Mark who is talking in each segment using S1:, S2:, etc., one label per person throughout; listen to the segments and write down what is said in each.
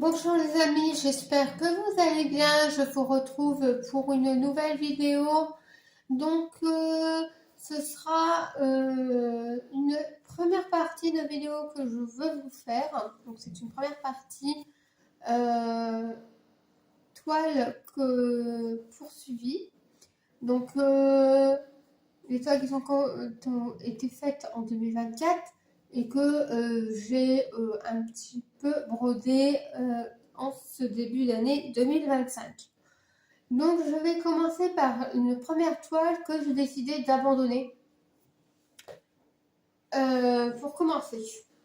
S1: Bonjour les amis, j'espère que vous allez bien. Je vous retrouve pour une nouvelle vidéo. Donc, ce sera une première partie de vidéo que je veux vous faire. Donc, c'est une première partie toile que poursuivie. Donc, les toiles qui ont été faites en 2024 et que j'ai un petit peu brodé en ce début d'année 2025. Donc je vais commencer par une première toile que j'ai décidé d'abandonner pour commencer.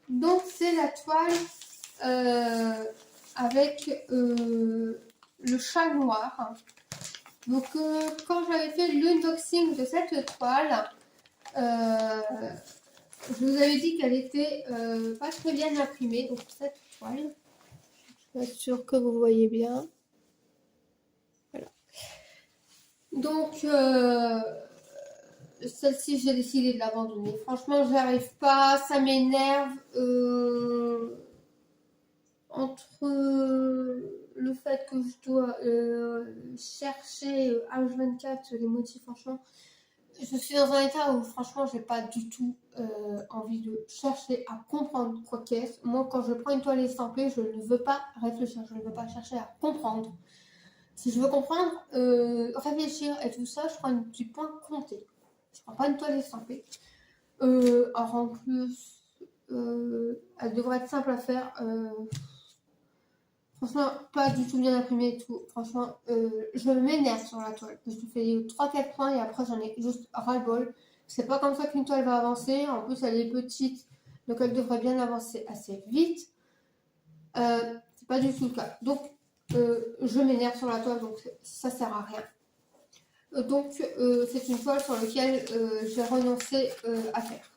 S1: Donc c'est la toile avec le chat noir. Donc quand j'avais fait l'unboxing de cette toile, je vous avais dit qu'elle était pas très bien imprimée, donc cette toile, je suis sûre que vous voyez bien. Voilà. Donc celle-ci, j'ai décidé de l'abandonner. Franchement, je n'arrive pas, ça m'énerve. Entre le fait que je dois chercher H24 les motifs, franchement, je suis dans un état où franchement j'ai pas du tout envie de chercher à comprendre quoi qu'est-ce. Moi quand je prends une toile estampée, je ne veux pas réfléchir, je ne veux pas chercher à comprendre. Si je veux comprendre, réfléchir et tout ça, je prends du point compté. Je prends pas une toile estampée. Alors en plus, elle devrait être simple à faire. Franchement, pas du tout bien imprimé et tout. Franchement, je m'énerve sur la toile. Je fais 3-4 points et après j'en ai juste ras-le-bol. C'est pas comme ça qu'une toile va avancer. En plus, elle est petite, donc elle devrait bien avancer assez vite. C'est pas du tout le cas. Donc, je m'énerve sur la toile, donc ça sert à rien. Donc, c'est une toile sur laquelle j'ai renoncé à faire.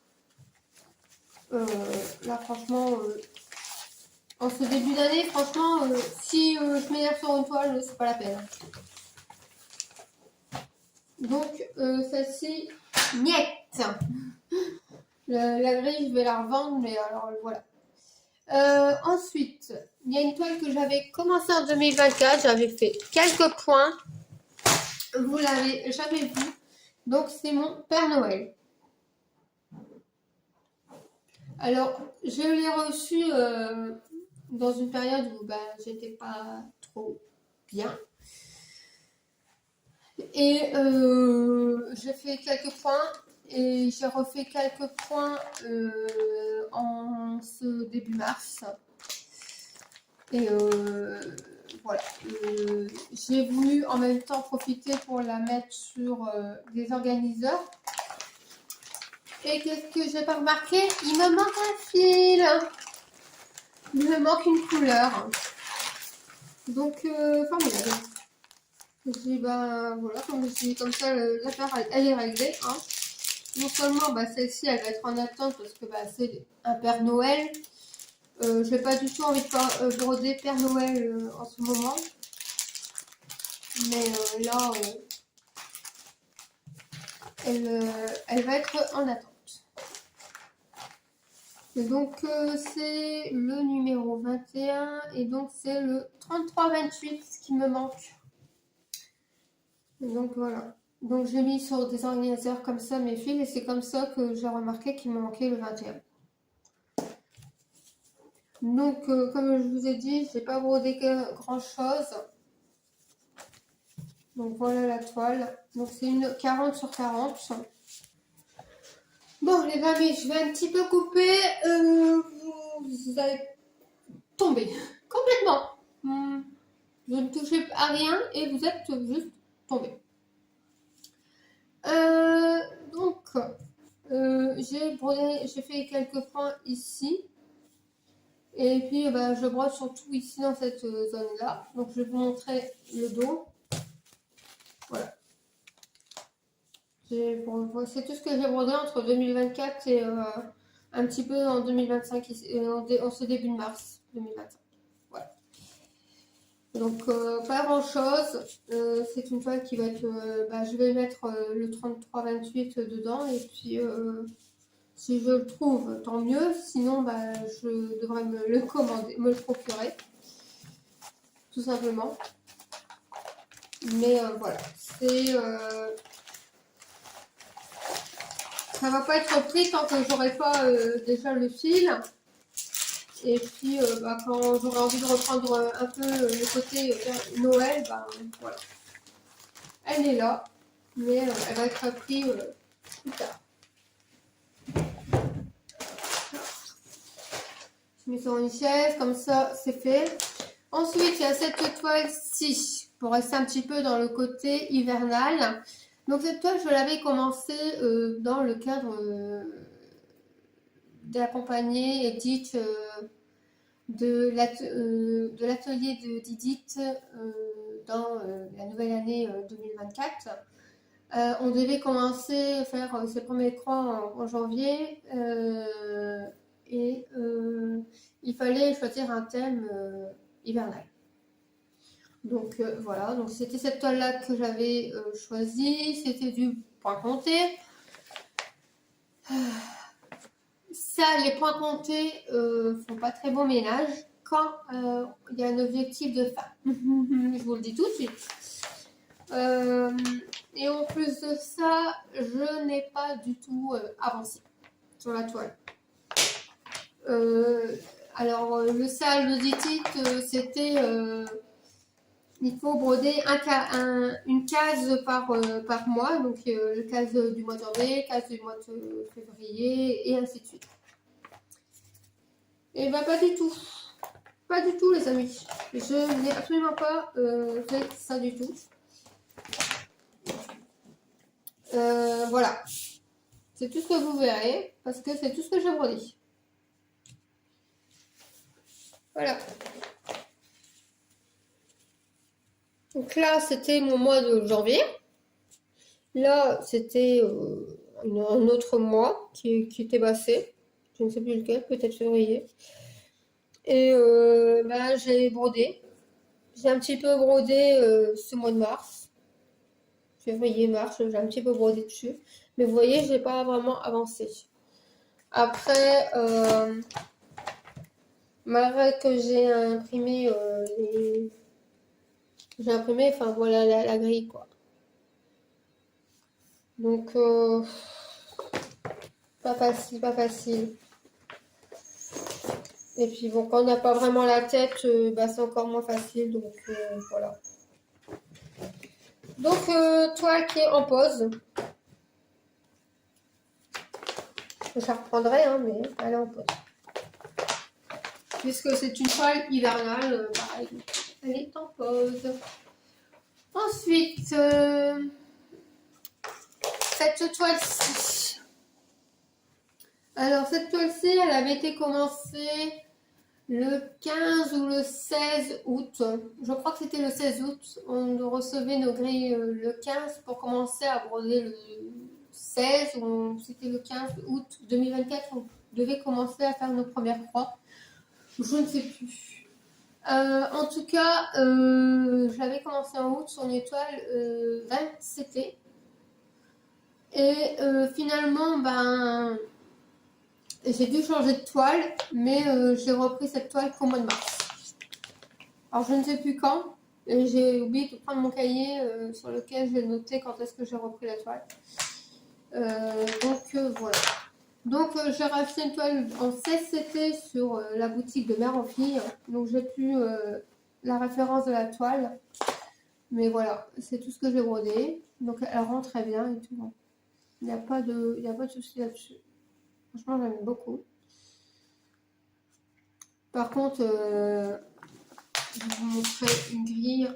S1: Là, franchement, en ce début d'année, franchement, si je m'énerve sur une toile, c'est pas la peine. Donc, celle-ci, niette. La grille, je vais la revendre, mais alors voilà. Ensuite, il y a une toile que j'avais commencé en 2024. J'avais fait quelques points. Vous l'avez jamais vu. Donc, c'est mon Père Noël. Alors, je l'ai reçu dans une période où j'étais pas trop bien. Et j'ai fait quelques points et j'ai refait quelques points en ce début mars. Et voilà. J'ai voulu en même temps profiter pour la mettre sur des organiseurs. Et qu'est-ce que j'ai pas remarqué? Il me manque un fil. Il me manque une couleur. Donc, formidable. Je dis, voilà, comme je dis, comme ça, l'affaire, elle est réglée. Hein. Non seulement, celle-ci, elle va être en attente parce que c'est un Père Noël. J'ai pas du tout envie de broder Père Noël en ce moment. Mais là, elle va être en attente. Et donc, c'est le numéro 21 et donc c'est le 33-28 qui me manque. Et donc, voilà. Donc, j'ai mis sur des organisateurs comme ça mes fils et c'est comme ça que j'ai remarqué qu'il me manquait le 21. Donc, comme je vous ai dit, je n'ai pas brodé grand chose. Donc, voilà la toile. Donc, c'est une 40 sur 40. Bon, les amis, je vais un petit peu couper. Vous allez tomber complètement. Je ne touchez à rien et vous êtes juste tombé. Donc, j'ai fait quelques points ici. Et puis, je brode surtout ici dans cette zone-là. Donc, je vais vous montrer le dos. Voilà. C'est tout ce que j'ai brodé entre 2024 et un petit peu en 2025, en ce début de mars 2025. Voilà. Donc, pas grand-chose. C'est une toile qui va être... je vais mettre le 33-28 dedans et puis... si je le trouve, tant mieux. Sinon, je devrais me le commander, me le procurer. tout simplement. Mais voilà, ça va pas être pris tant que j'aurai pas déjà le fil. Et puis quand j'aurai envie de reprendre un peu le côté Noël, voilà. Elle est là, mais elle va être prise plus tard. Je mets sur une chaise, comme ça c'est fait. Ensuite, il y a cette toile-ci, pour rester un petit peu dans le côté hivernal. Donc cette toile, je l'avais commencé dans le cadre d'accompagner Edith de l'atelier d'Edith dans la nouvelle année 2024. On devait commencer à faire ses premiers crans en janvier et il fallait choisir un thème hivernal. Donc voilà, donc c'était cette toile là que j'avais choisie, c'était du point compté. Ça, les points comptés font pas très bon ménage quand il y a un objectif de fin. Je vous le dis tout de suite. Et en plus de ça, je n'ai pas du tout avancé sur la toile. Alors, le sale d'Edith, c'était il faut broder une case par mois, donc le case du mois de janvier, case du mois de février, et ainsi de suite. Et ben pas du tout. Pas du tout, les amis. Je n'ai absolument pas fait ça du tout. Voilà. C'est tout ce que vous verrez, parce que c'est tout ce que j'ai brodé. Voilà. Donc là, c'était mon mois de janvier. Là, c'était un autre mois qui était passé. Je ne sais plus lequel, peut-être février. Et j'ai brodé. J'ai un petit peu brodé ce mois de mars. Février, mars, j'ai un petit peu brodé dessus. Mais vous voyez, je n'ai pas vraiment avancé. Après, malgré que j'ai imprimé enfin voilà la grille quoi. Donc pas facile, pas facile. Et puis bon, quand on n'a pas vraiment la tête, c'est encore moins facile. Donc voilà. Donc toile qui est en pause. Je la reprendrai, hein, mais elle est en pause. Puisque c'est une toile hivernale, pareil. Elle est en pause. Ensuite, cette toile-ci. Alors, cette toile-ci, elle avait été commencée le 15 ou le 16 août. Je crois que c'était le 16 août. On recevait nos grilles le 15 pour commencer à broder le 16. C'était le 15 août 2024. On devait commencer à faire nos premières croix. Je ne sais plus. En tout cas, j'avais commencé en août sur une étoile 27. Et finalement, j'ai dû changer de toile, mais j'ai repris cette toile qu'au mois de mars. Alors je ne sais plus quand, et j'ai oublié de prendre mon cahier sur lequel j'ai noté quand est-ce que j'ai repris la toile. Voilà. Donc j'ai racheté une toile en 16CT sur la boutique de Mère en Fille. Donc j'ai plus la référence de la toile. Mais voilà, c'est tout ce que j'ai brodé. Donc elle rend très bien et tout. Il n'y a pas de souci là-dessus. Franchement, j'aime beaucoup. Par contre, je vais vous montrer une grille.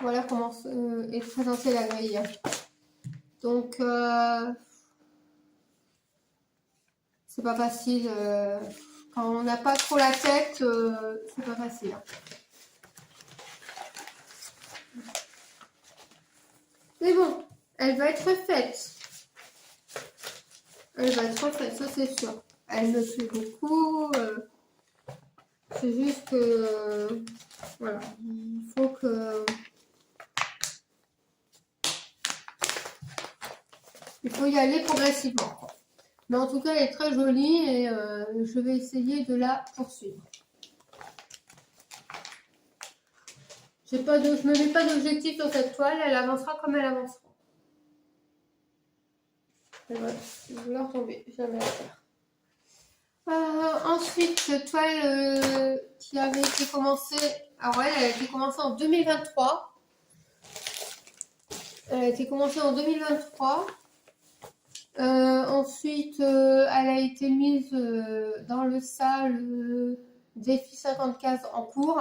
S1: Voilà comment est présentée la grille. Donc, c'est pas facile. Quand on n'a pas trop la tête, c'est pas facile. Mais bon, elle va être faite. Elle va être faite, ça c'est sûr. Elle me plaît beaucoup. C'est juste que, voilà, il faut que... Il faut y aller progressivement. Mais en tout cas, elle est très jolie et je vais essayer de la poursuivre. Je me mets pas d'objectif sur cette toile, elle avancera comme elle avancera. Elle va vouloir tomber, jamais la faire. Ensuite, toile qui avait été commencée. Alors elle a été commencée en 2023. Elle a été commencée en 2023. Ensuite, elle a été mise dans le salle défi 50 cases en cours.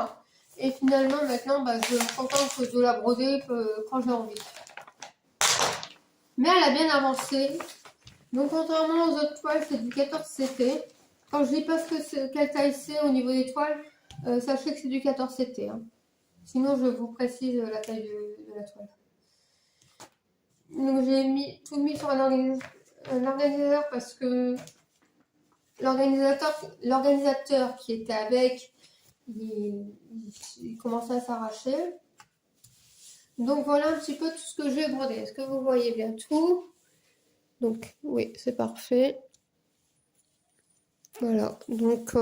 S1: Et finalement, maintenant, je me contente de la broder quand j'ai envie. Mais elle a bien avancé. Donc, contrairement aux autres toiles, c'est du 14 CT. Quand je dis pas quelle taille c'est au niveau des toiles, sachez que c'est du 14 CT. Hein. Sinon, je vous précise la taille de la toile. Donc, j'ai tout mis sur un organisateur parce que l'organisateur qui était avec, il commençait à s'arracher. Donc, voilà un petit peu tout ce que j'ai brodé. Est-ce que vous voyez bien tout? Donc, oui, c'est parfait. Voilà, donc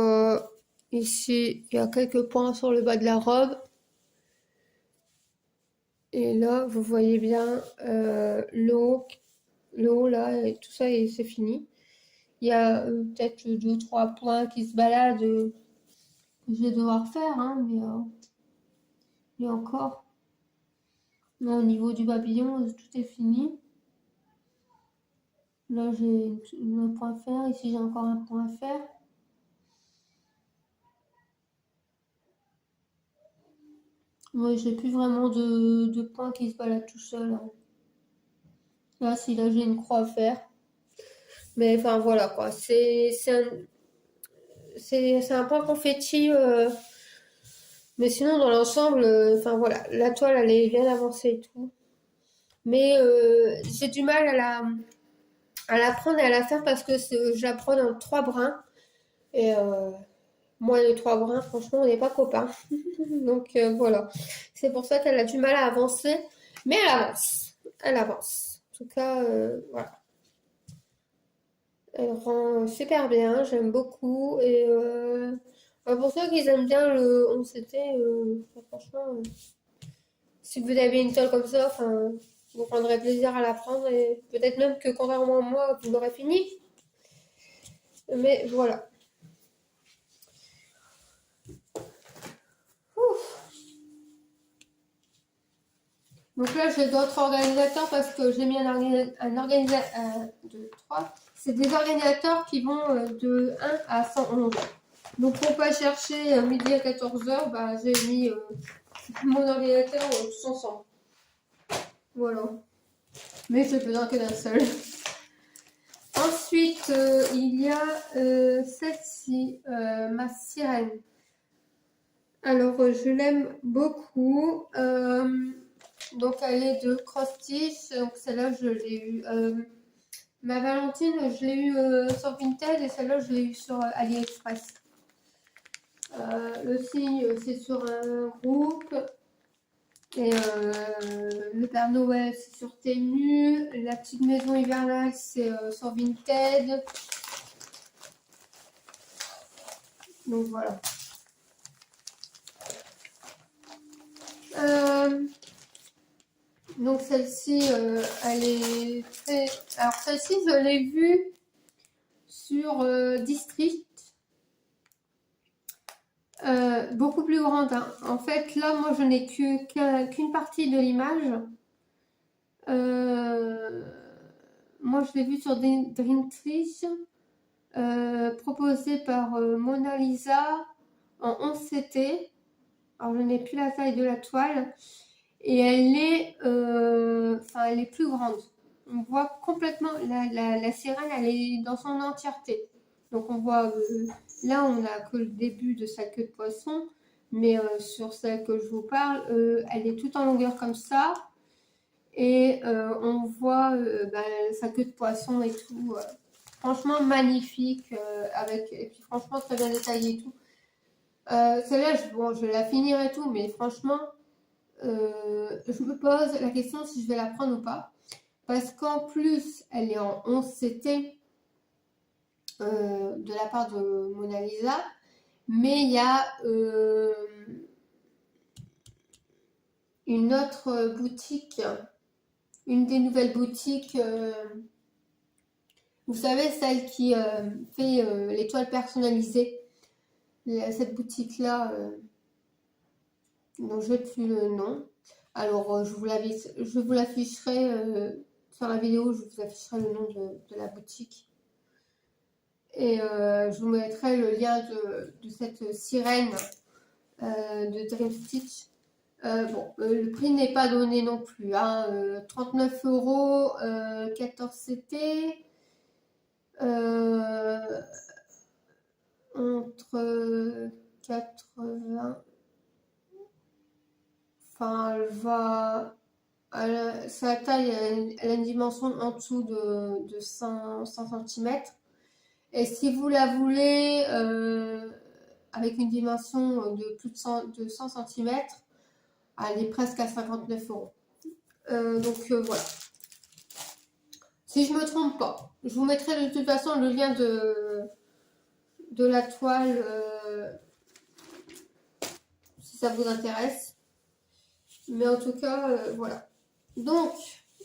S1: ici, il y a quelques points sur le bas de la robe. Et là, vous voyez bien le haut là, et tout ça, et c'est fini. Il y a peut-être 2-3 points qui se baladent que je vais devoir faire, hein, mais encore. Là, au niveau du papillon, tout est fini. Là, j'ai un point à faire. Ici, j'ai encore un point à faire. Moi, j'ai plus vraiment de points qui se baladent tout seul. Hein. Là, si là, j'ai une croix à faire. Mais enfin, voilà quoi. C'est un point confetti. Mais sinon, dans l'ensemble, enfin voilà, la toile, elle est bien avancée et tout. Mais j'ai du mal à la prendre et à la faire parce que je la prends dans 3 brins. Et moi, les 3 brins, franchement, on n'est pas copains. Donc voilà. C'est pour ça qu'elle a du mal à avancer. Mais elle avance. Elle avance. En tout cas, voilà. Elle rend super bien. J'aime beaucoup. Et pour ceux qui aiment bien le 11CT, franchement, si vous avez une toile comme ça, enfin, vous prendrez plaisir à la prendre et peut-être même que contrairement à moi, vous l'aurez fini. Mais voilà. Ouf. Donc là, j'ai d'autres organisateurs parce que j'ai mis un organisateur. 2, 3. C'est des organisateurs qui vont de 1 à 111. Donc pour pas chercher midi à 14h, j'ai mis mon ordinateur tous ensemble. Voilà. Mais j'ai besoin que d'un seul. Ensuite, il y a celle-ci, ma sirène. Alors, je l'aime beaucoup. Donc, elle est de Cross Stitch. Donc, celle-là, je l'ai eue. Ma Valentine, je l'ai eue sur Vinted et celle-là, je l'ai eue sur AliExpress. Le signe, c'est sur un groupe. Et le Père Noël, c'est sur Temu. La petite maison hivernale, c'est sur Vinted. Donc voilà. Donc celle-ci, elle est très... Alors celle-ci, je l'ai vue sur District. Beaucoup plus grande. Hein. En fait, là, moi, je n'ai qu'une partie de l'image. Moi, je l'ai vue sur Dreamtree, proposée par Mona Lisa en 11CT. Alors, je n'ai plus la taille de la toile. Et elle est plus grande. On voit complètement la sirène, elle est dans son entièreté. Donc on voit, là on n'a que le début de sa queue de poisson, mais sur celle que je vous parle, elle est toute en longueur comme ça. Et on voit sa queue de poisson et tout. Franchement magnifique, et puis franchement très bien détaillé et tout. Celle-là, je la finirai tout, mais franchement, je me pose la question si je vais la prendre ou pas. Parce qu'en plus, elle est en 11CT. de la part de Mona Lisa. Mais il y a une autre boutique, une des nouvelles boutiques, vous savez, celle qui fait les toiles personnalisées. Cette boutique-là, dont je n'ai plus le nom. Alors, je vous l'afficherai sur la vidéo, je vous afficherai le nom de la boutique. Et je vous mettrai le lien de cette sirène de Dream Stitch. Bon, le prix n'est pas donné non plus, hein, 39 €, 14 CT, entre 80, enfin sa taille, elle a une dimension en dessous de 100 cm. Et si vous la voulez avec une dimension de plus de 100 cm, elle est presque à 59 €. Donc voilà. Si je me trompe pas, je vous mettrai de toute façon le lien de la toile si ça vous intéresse. Mais en tout cas, voilà. Donc,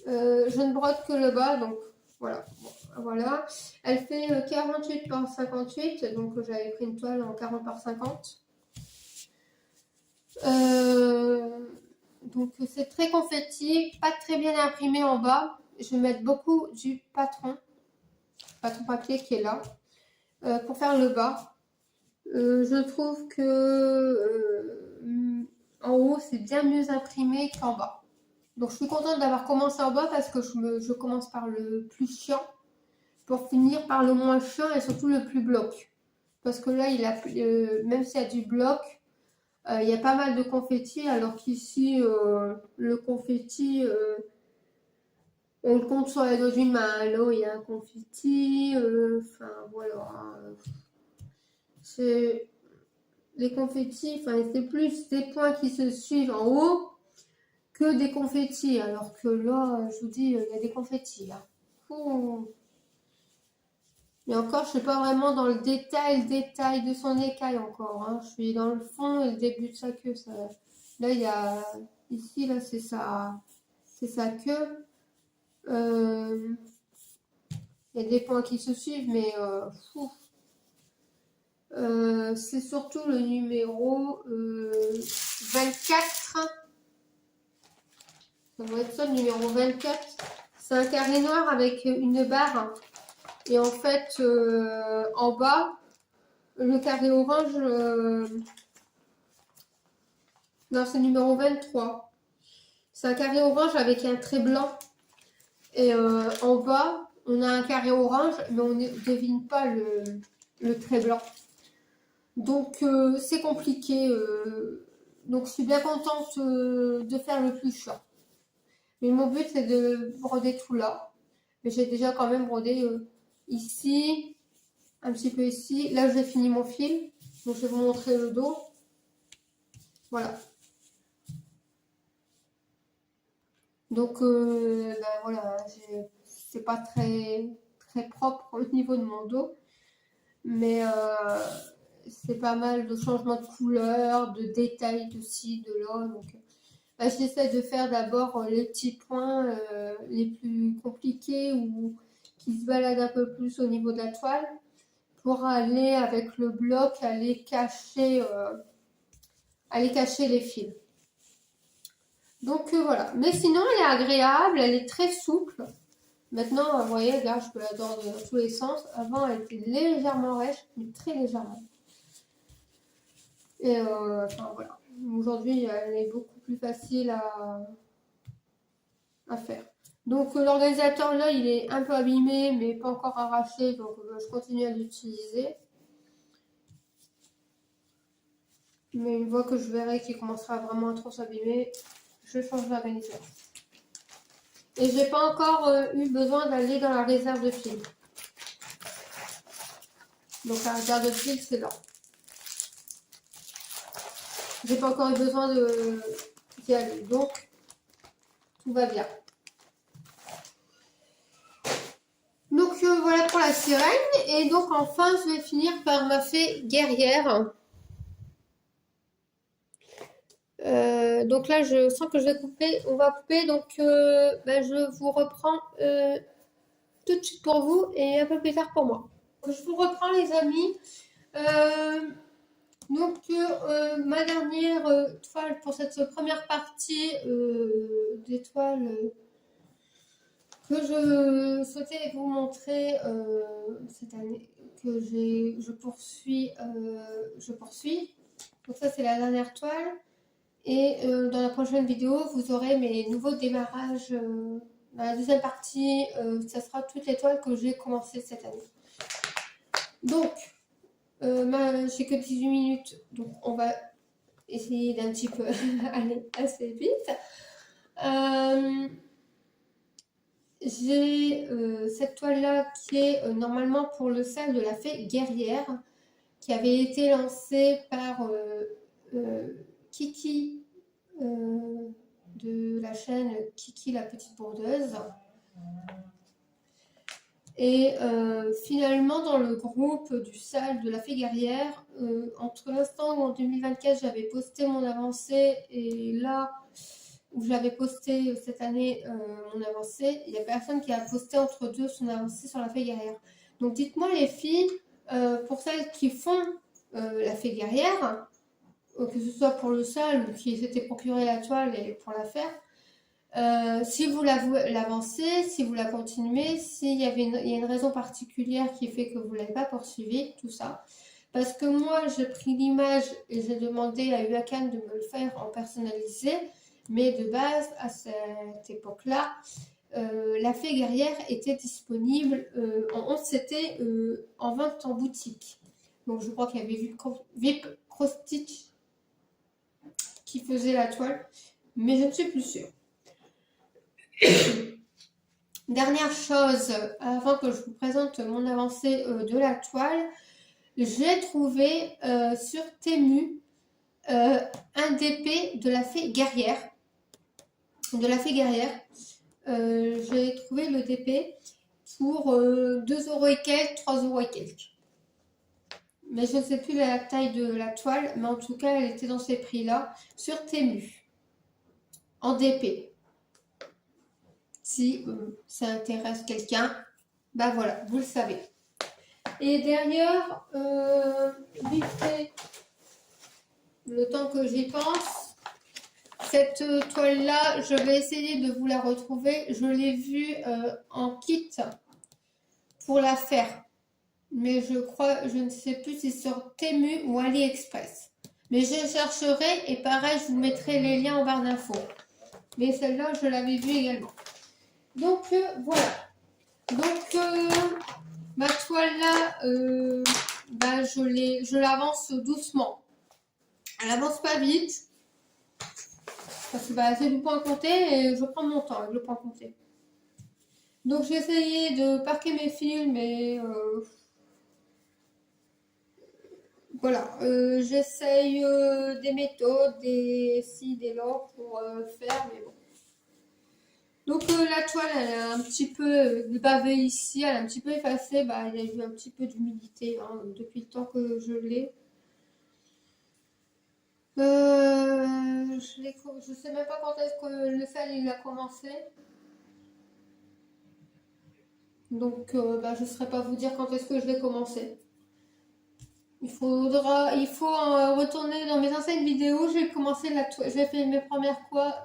S1: je ne brode que le bas, donc voilà. Bon, voilà. Elle fait 48 par 58, donc j'avais pris une toile en 40 par 50. Donc c'est très confetti, pas très bien imprimé en bas. Je vais mettre beaucoup du patron papier qui est là, pour faire le bas. Je trouve que en haut c'est bien mieux imprimé qu'en bas. Donc je suis contente d'avoir commencé en bas parce que je commence par le plus chiant pour finir par le moins chiant et surtout le plus bloc. Parce que là, même s'il y a du bloc, il y a pas mal de confetti, alors qu'ici, le confetti, on le compte sur les doigts d'une main. Là, il y a un confetti, enfin voilà. C'est les confettis, enfin c'est plus des points qui se suivent en haut que des confettis. Alors que là, je vous dis, il y a des confettis là. Ouh. Et encore, je ne suis pas vraiment dans le détail de son écaille encore. Hein. Je suis dans le fond et le début de sa queue. Ça. Là, il y a ici, là, c'est sa queue. Il y a des points qui se suivent, mais c'est surtout le numéro 24. Ça doit être ça, le numéro 24. C'est un carré noir avec une barre. Et en fait, en bas, le carré orange, non, c'est le numéro 23. C'est un carré orange avec un trait blanc. Et en bas, on a un carré orange, mais on ne devine pas le trait blanc. Donc, c'est compliqué. Donc, je suis bien contente de faire le plus short. Mais mon but, c'est de broder tout là. Mais j'ai déjà quand même brodé ici, un petit peu ici. Là, j'ai fini mon fil. Donc, je vais vous montrer le dos. Voilà. Donc, ben voilà, c'est pas très, très propre au niveau de mon dos. Mais c'est pas mal de changements de couleur, de détails de ci, de là. Donc, ben, j'essaie de faire d'abord les petits points les plus compliqués ou qui se baladent un peu plus au niveau de la toile pour aller avec le bloc, aller cacher les fils. Donc voilà. Mais sinon, elle est agréable, elle est très souple. Maintenant, vous voyez, regarde, je peux la tordre dans tous les sens. Avant, elle était légèrement rêche, mais très légèrement. Et enfin voilà. Aujourd'hui, elle est beaucoup plus facile à faire. Donc l'organisateur là, il est un peu abîmé, mais pas encore arraché, donc je continue à l'utiliser. Mais une fois que je verrai qu'il commencera vraiment à trop s'abîmer, je change l'organisateur. Et j'ai pas encore eu besoin d'aller dans la réserve de fil. Donc la réserve de fil, c'est là. J'ai pas encore eu besoin d'y aller. Donc, tout va bien. Donc voilà pour la sirène. Et donc enfin, je vais finir par ma fée guerrière. Donc là, je sens que je vais couper. On va couper. Donc, je vous reprends tout de suite pour vous et un peu plus tard pour moi. Je vous reprends, les amis. Ma dernière toile pour cette première partie des toiles que je souhaitais vous montrer cette année, que je poursuis. Donc ça, c'est la dernière toile. Et dans la prochaine vidéo, vous aurez mes nouveaux démarrages. Dans la deuxième partie, ça sera toutes les toiles que j'ai commencées cette année. Donc, j'ai que 18 minutes, donc on va essayer d'un petit peu aller assez vite. J'ai cette toile-là qui est normalement pour le sac de la fée guerrière, qui avait été lancée par Kiki de la chaîne Kiki la petite bourdeuse. Et finalement, dans le groupe du salle de la fée guerrière, entre l'instant où en 2024 j'avais posté mon avancée et là où j'avais posté cette année mon avancée, il n'y a personne qui a posté entre deux son avancée sur la fée guerrière. Donc dites-moi les filles, pour celles qui font la fée guerrière, que ce soit pour le salle ou qui s'était procuré la toile et pour la faire, si vous l'avancez, si vous la continuez, s'il y a une raison particulière qui fait que vous ne l'avez pas poursuivi, tout ça. Parce que moi, j'ai pris l'image et j'ai demandé à Uakan de me le faire en personnalisé, mais de base, à cette époque-là, la fée guerrière était disponible c'était en vente en boutique. Donc je crois qu'il y avait VIP Cross Stitch qui faisait la toile, mais je ne suis plus sûre. Dernière chose, avant que je vous présente mon avancée de la toile, j'ai trouvé sur Temu un DP de la fée guerrière. J'ai trouvé le DP pour 2 € et quelques, 3 € et quelques. Mais je ne sais plus la taille de la toile, mais en tout cas, elle était dans ces prix-là sur Temu, en DP. Si ça intéresse quelqu'un, bah voilà, vous le savez. Et derrière, vite fait, le temps que j'y pense, cette toile-là, je vais essayer de vous la retrouver. Je l'ai vue en kit pour la faire. Mais je ne sais plus si c'est sur Temu ou AliExpress. Mais je chercherai et pareil, je vous mettrai les liens en barre d'infos. Mais celle-là, je l'avais vue également. Donc voilà. Donc ma toile là, je l'avance doucement. Elle avance pas vite. Parce que c'est du point compté et je prends mon temps avec le point compté. Donc j'ai essayé de parquer mes films et voilà. J'essaye des méthodes, des là pour faire, mais bon. Donc la toile, elle a un petit peu bavé ici, elle a un petit peu effacé, il y a eu un petit peu d'humidité depuis le temps que je l'ai. Je sais même pas quand est-ce que le sel il a commencé. Donc je ne saurais pas vous dire quand est-ce que je l'ai commencé. Il faut retourner dans mes anciennes vidéos. J'ai commencé j'ai fait mes premières croix,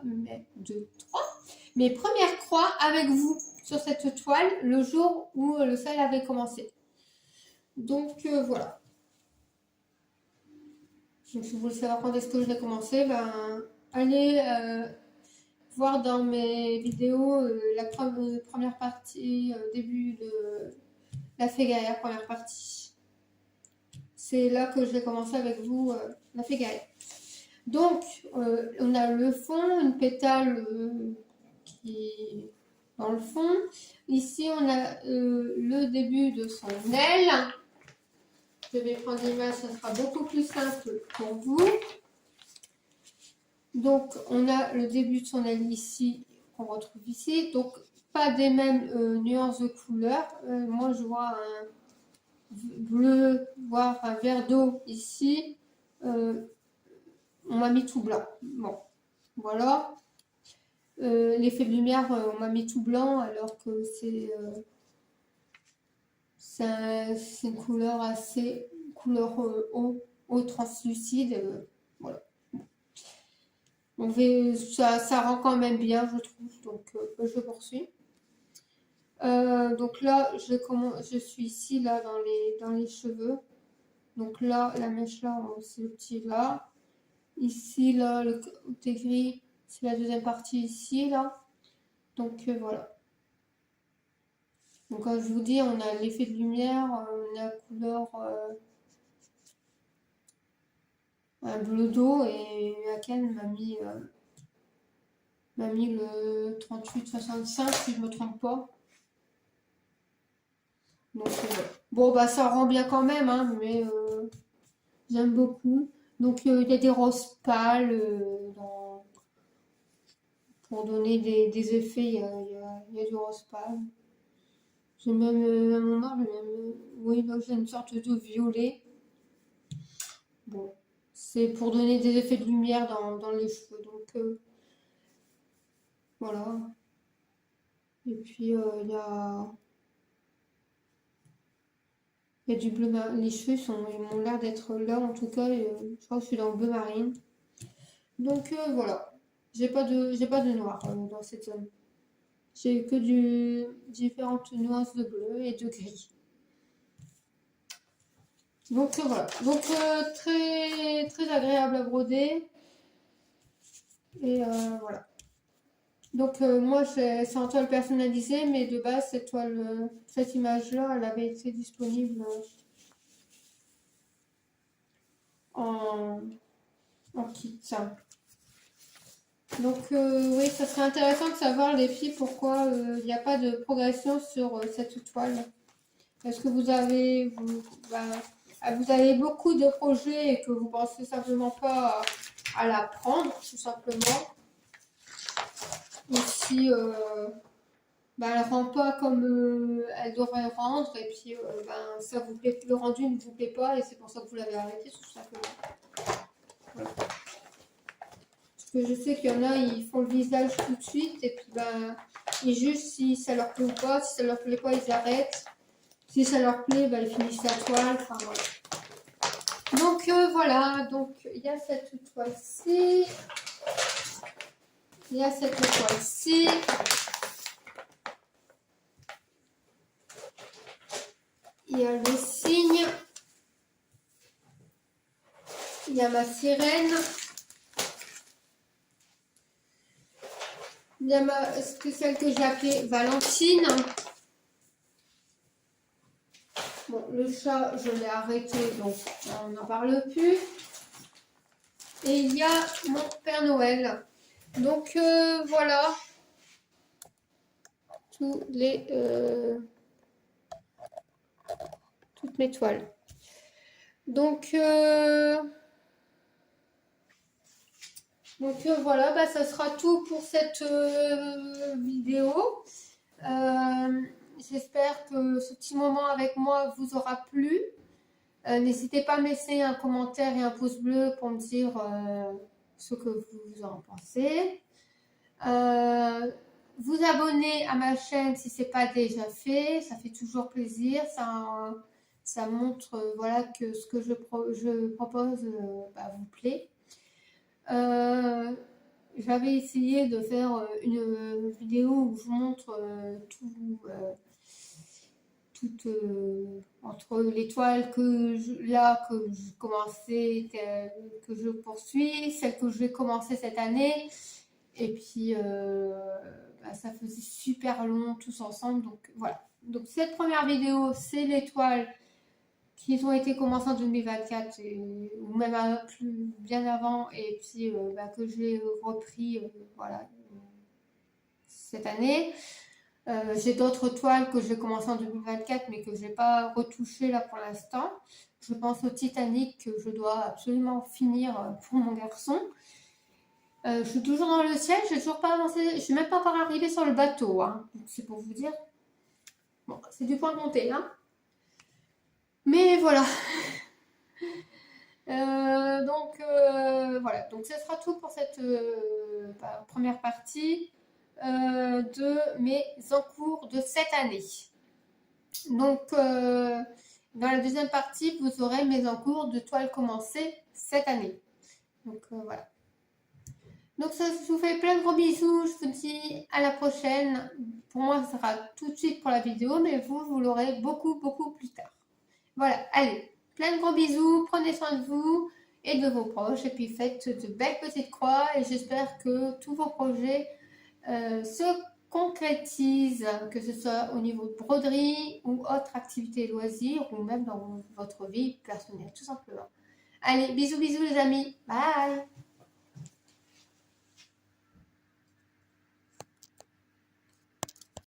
S1: mes premières croix avec vous sur cette toile le jour où le sel avait commencé. Donc voilà. Donc si vous voulez savoir quand est-ce que je l'ai commencé, allez voir dans mes vidéos la première partie, début de la fée guerrière, première partie. C'est là que je vais commencer avec vous la fée guerrière. Donc, on a le fond, une pétale qui est dans le fond. Ici, on a le début de son aile. Je vais prendre l'image, ça sera beaucoup plus simple pour vous. Donc, on a le début de son aile ici, qu'on retrouve ici. Donc, pas des mêmes nuances de couleurs. Moi, je vois un bleu, voire un vert d'eau ici. On m'a mis tout blanc. Bon, voilà. L'effet de lumière, on m'a mis tout blanc alors que c'est une couleur assez couleur eau translucide. Voilà. Ça rend quand même bien, je trouve. Donc, je poursuis. Donc là, je suis ici, là, dans les cheveux. Donc là, la mèche là, c'est le petit là. Ici, là, le côté gris, c'est la deuxième partie ici, là. Donc voilà. Donc comme je vous dis, on a l'effet de lumière, on a la couleur un bleu d'eau et laquelle m'a mis le 38-65 si je me trompe pas. Donc bon bah ça rend bien quand même, hein, mais j'aime beaucoup. Donc il y a des roses pâles pour donner des effets, il y a du rose pâle. J'ai même à un moment, oui, là j'ai une sorte de violet. Bon, c'est pour donner des effets de lumière dans les cheveux. Donc voilà. Et puis il y a du bleu marine. Les cheveux ils m'ont l'air d'être là en tout cas. Je crois que je suis dans le bleu marine. Donc voilà. J'ai pas de noir dans cette zone. J'ai que différentes nuances de bleu et de gris. Donc voilà. Donc très très agréable à broder. Et voilà. Donc moi c'est en toile personnalisée, mais de base cette image-là, elle avait été disponible en, en kit. Donc oui, ça serait intéressant de savoir les filles pourquoi il n'y a pas de progression sur cette toile. Est-ce que vous avez vous avez beaucoup de projets et que vous pensez simplement pas à la prendre, tout simplement. Ou si elle rend pas comme elle devrait rendre et puis ça vous plaît, le rendu ne vous plaît pas et c'est pour ça que vous l'avez arrêté, tout simplement. Voilà. Parce que je sais qu'il y en a, ils font le visage tout de suite et puis ils jugent si ça leur plaît ou pas. Si ça leur plaît pas, ils arrêtent. Si ça leur plaît, ils finissent la toile. Enfin voilà. Donc voilà, donc il y a cette toile-ci. Il y a cette toile-ci. Il y a le cygne. Il y a ma sirène. Il y a celle que j'ai appelée Valentine. Bon, le chat, je l'ai arrêté, donc on n'en parle plus. Et il y a mon Père Noël. Donc voilà. Toutes mes toiles. Donc voilà, ça sera tout pour cette vidéo. J'espère que ce petit moment avec moi vous aura plu. N'hésitez pas à me laisser un commentaire et un pouce bleu pour me dire ce que vous en pensez. Vous abonner à ma chaîne si ce n'est pas déjà fait, ça fait toujours plaisir. Ça montre voilà, que ce que je propose vous plaît. J'avais essayé de faire une vidéo où je vous montre entre l'étoile que je commençais, que je poursuis, celle que je vais commencer cette année, et puis ça faisait super long tous ensemble. Donc voilà. Donc cette première vidéo, c'est l'étoile qui ont été commencées en 2024 ou même bien avant, et puis que j'ai repris voilà cette année. J'ai d'autres toiles que je vais commencer en 2024 mais que je n'ai pas retouché là pour l'instant. Je pense au Titanic que je dois absolument finir pour mon garçon. Je suis toujours dans le ciel, je n'ai toujours pas avancé, je suis même pas encore arrivée sur le bateau, hein. C'est pour vous dire. Bon, c'est du point compté, hein. Mais voilà. Voilà, donc ce sera tout pour cette première partie de mes encours de cette année. Donc, dans la deuxième partie, vous aurez mes encours de toile commencée cette année. Donc, voilà. Donc, ça, je vous fais plein de gros bisous. Je vous dis à la prochaine. Pour moi, ce sera tout de suite pour la vidéo, mais vous l'aurez beaucoup, beaucoup plus tard. Voilà, allez, plein de gros bisous. Prenez soin de vous et de vos proches. Et puis, faites de belles petites croix. Et j'espère que tous vos projets se concrétisent, que ce soit au niveau de broderie ou autre activité loisirs ou même dans votre vie personnelle, tout simplement. Allez, bisous, bisous les amis. Bye!